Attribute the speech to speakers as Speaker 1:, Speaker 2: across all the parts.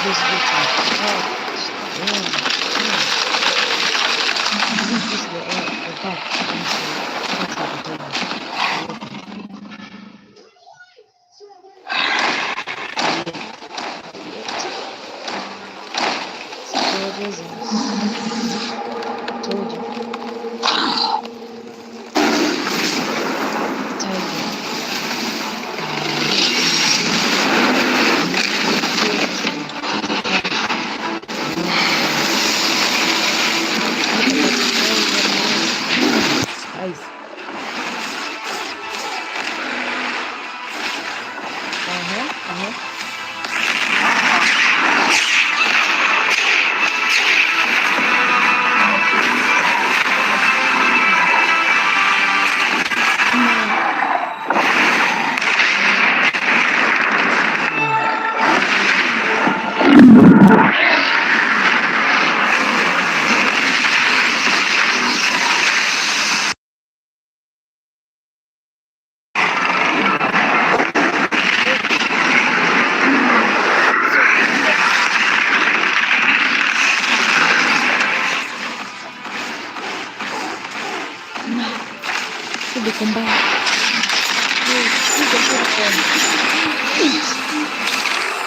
Speaker 1: just getting fucked. This is the back. That's the behavior. Told you.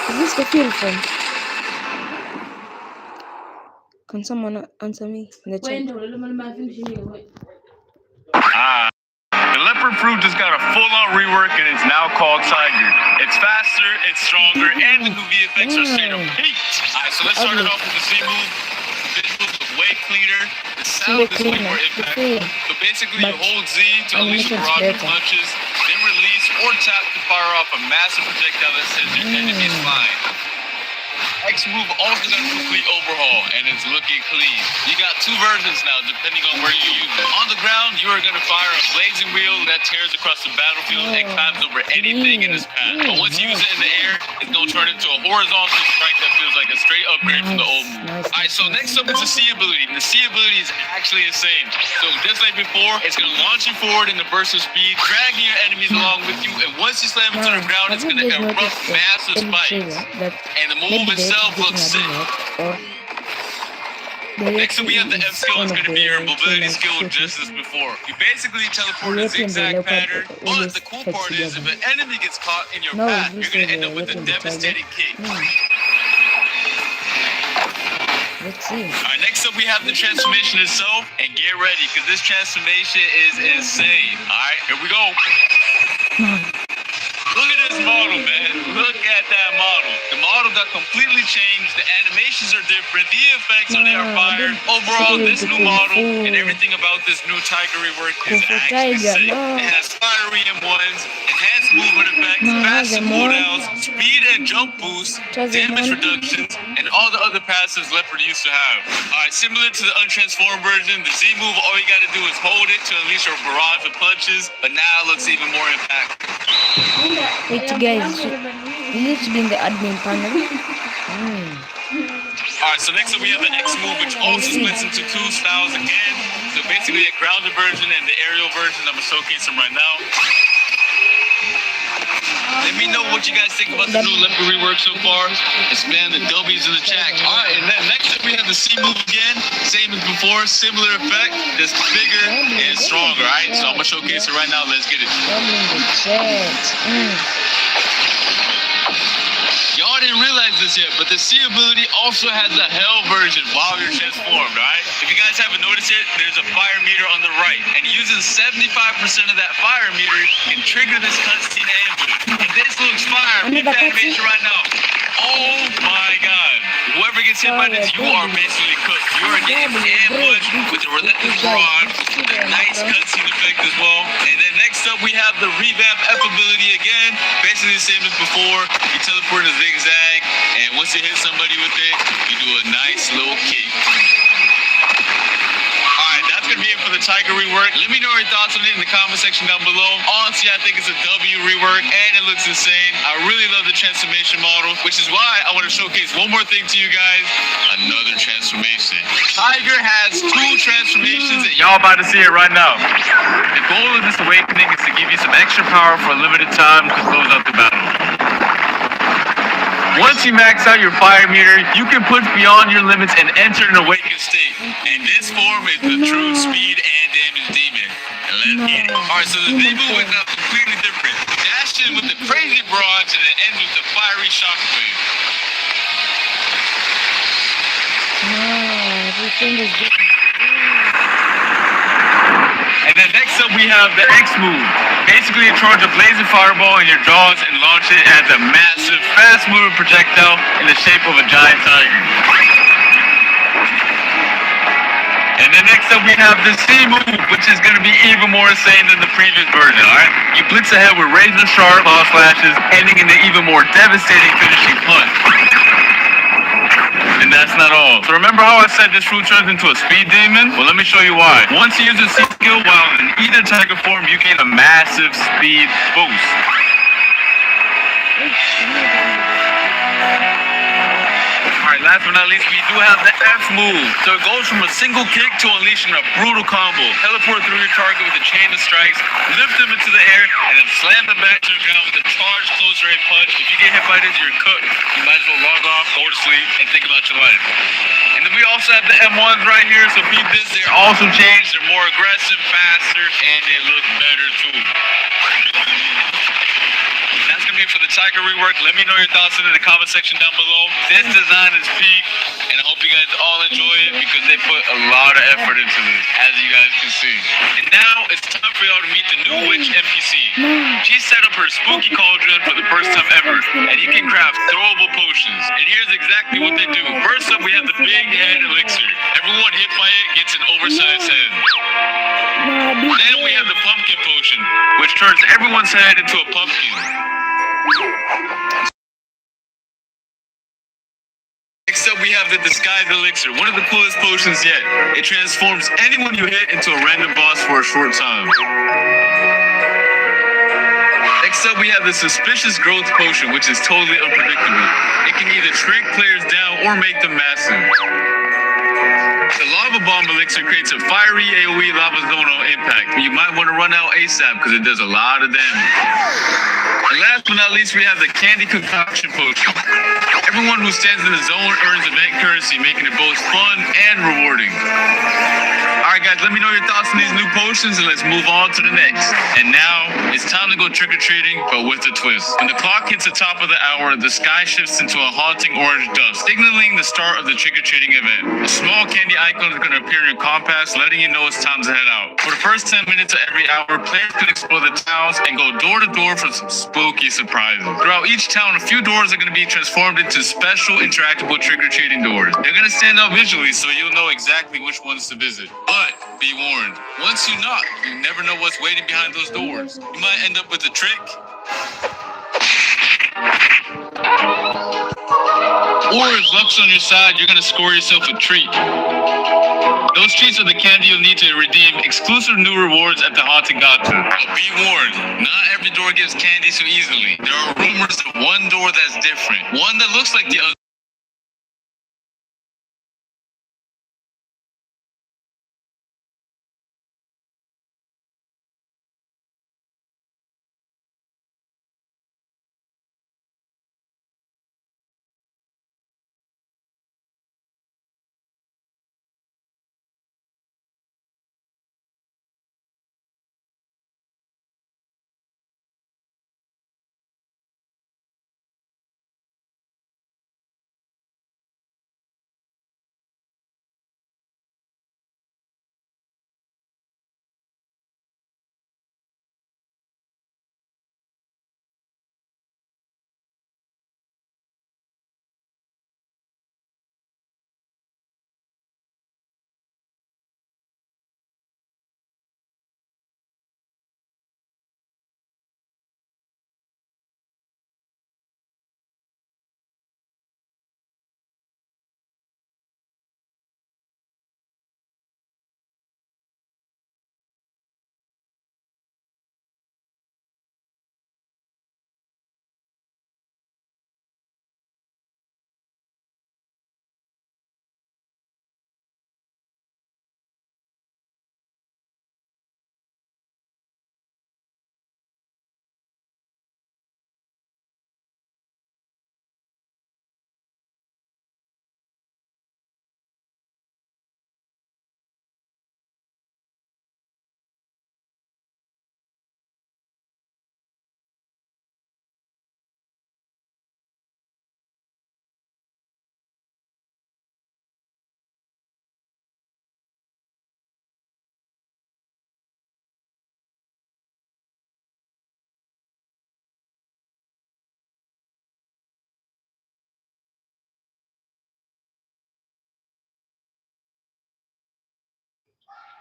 Speaker 1: Is this the field phone? Can someone answer me in the chat?
Speaker 2: The leopard fruit just got a full-on rework and it's now called Tiger. It's faster, it's stronger, and the new VFX are straight up heat. Alright, so let's start it off with the Z-move. The visuals look way cleaner. The sound is way more impactful. So basically you hold Z to unleash a barrage of punches, then release or tap to fire off a massive projectile that sends your enemies flying. X move also got a complete overhaul and it's looking clean. You got two versions now depending on where you use it. On the ground, you are going to fire a blazing wheel that tears across the battlefield and climbs over anything in its path. But once you use it in the air, it's going to turn into a horizontal strike that feels like a straight upgrade from the old move. Alright, so next up is the C ability. The C ability is actually insane. So just like before, it's going to launch you forward in the burst of speed, dragging your enemies along with you, and once you slam into the ground, it's going to erupt massive spikes. And the move itself looks sick. Next up we have the F skill. It's going to be your mobility skill just as before. You basically teleport in a zigzag pattern, but the cool part is if an enemy gets caught in your path, you're going to end up with a devastating kick.
Speaker 1: Let's see.
Speaker 2: Alright, next up we have the transformation itself, and get ready because this transformation is insane. Alright, here we go. Look at this model, man. Look at that model. The model got completely changed. The animations are different. The effects on it are fire. Overall, this new model and everything about this new Tiger rework is actually sick. It has fiery M1s, enhanced movement effects, fast cooldowns, speed and jump boosts, damage reductions, and all the other passives Leopard used to have. Alright, similar to the untransformed version, the Z move, all you gotta do is hold it to unleash a barrage of punches, but now it looks even more impactful.
Speaker 1: Wait, guys, you need to be in the admin panel.
Speaker 2: Alright, so next up we have the X move, which also splits into two styles again. So basically a grounded version and the aerial version. I'm gonna showcase them right now. Let me know what you guys think about the new Leopard rework so far. Expand the W's in the chat. Alright, and then next up we have the C move again. Same as before, similar effect, just bigger and stronger. Alright, so I'm gonna showcase it right now. Let's get it. Y'all didn't realize this yet, but the C ability also has a hell version while you're transformed, alright? If you guys haven't noticed it, there's a fire meter on the right, and using 75% of that fire meter can trigger this cutscene ambush. And this looks fire. Peep the animation right now. Oh my god. Whoever gets hit by this, you are basically cooked. You are getting ambushed with a relentless barrage, with a nice cutscene effect as well. And then next up, we have the revamp F ability again. Basically the same as before. You teleport in a zigzag, and once you hit somebody with it, you do a nice little kick. Alright, that's going to be it for the Tiger rework. Let me know your thoughts on it in the comment section down below. Honestly, I think it's a W rework, and it looks insane. I really love the transformation model, which is why I want to showcase one more thing to you guys. Another transformation. Tiger has two transformations, and y'all about to see it right now. The goal of this awakening is to give you some extra power for a limited time to close out the battle. Once you max out your fire meter, you can push beyond your limits and enter an awakened state. And this form is the true speed and damage demon. And let's get it. Alright, so the demon was now completely different. Dash in with the crazy barrage and it ends with the fiery shockwave.
Speaker 1: Everything is different.
Speaker 2: And then next up we have the X move. Basically you charge a blazing fireball in your jaws and launch it as a massive, fast-moving projectile in the shape of a giant tiger. And then next up we have the C move, which is going to be even more insane than the previous version, alright? You blitz ahead with razor-sharp claw slashes, ending in an even more devastating finishing punch. And that's not all. So remember how I said this fruit turns into a speed demon? Well, let me show you why. Once you use the C skill while in either tiger form, you gain a massive speed boost. Alright, last but not least, we do have the F move. So it goes from a single kick to unleashing a brutal combo. Teleport through your target with a chain of strikes, lift them into the air, and then slam them back to the ground with a charged close range punch. If you get hit by this, you're cooked. You might as well log off, go to sleep, and think about your life. And then we also have the M1s right here, so beat this. They're also changed. They're more aggressive, faster, and they look better too. That's going to be it for the Tiger rework. Let me know your thoughts in the comment section down below. This design is peak, and I hope you guys all enjoy it because they put a lot of effort into this, as you guys can see. And now it's time for y'all to meet the new witch NPC. She set up her spooky cauldron for the first time ever, and you can craft throwable potions. And here's exactly what they do. First up, we have the big head elixir. Everyone hit by it gets an oversized head. Then we have the pumpkin potion, which turns everyone's head into a pumpkin. Next up, we have the disguised elixir, one of the coolest potions yet. It transforms anyone you hit into a random boss for a short time. Next up, we have the suspicious growth potion, which is totally unpredictable. It can either shrink players down or make them massive. The lava bomb elixir creates a fiery AoE lava zonal impact, but you might want to run out ASAP because it does a lot of damage. And last but not least, we have the candy concoction potion. Everyone who stands in the zone earns event currency, making it both fun and rewarding. Alright guys, let me know your thoughts on these new potions and let's move on to the next. And now, it's time to go trick-or-treating, but with a twist. When the clock hits the top of the hour, the sky shifts into a haunting orange dust, signaling the start of the trick-or-treating event. A small candy icon is going to appear in your compass, letting you know it's time to head out. For the first 10 minutes of every hour, players can explore the towns and go door to door for some spooky surprises. Throughout each town, a few doors are going to be transformed into special interactable trick-or-treating doors. They're going to stand out visually so you'll know exactly which ones to visit. But be warned, once you knock, you never know what's waiting behind those doors. You might end up with a trick, or if luck's on your side, you're gonna score yourself a treat. Those treats are the candy you'll need to redeem exclusive new rewards at the Haunted Gacha. But be warned, not every door gives candy so easily. There are rumors of one door that's different, one that looks like the other.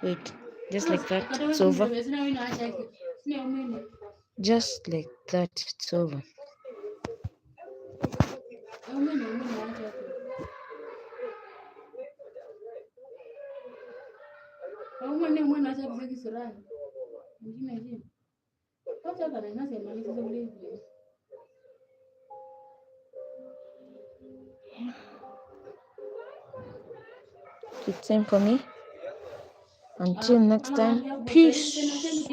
Speaker 1: Wait, just like that, it's over. Just like that, it's over. It's time for me. Until next time, peace.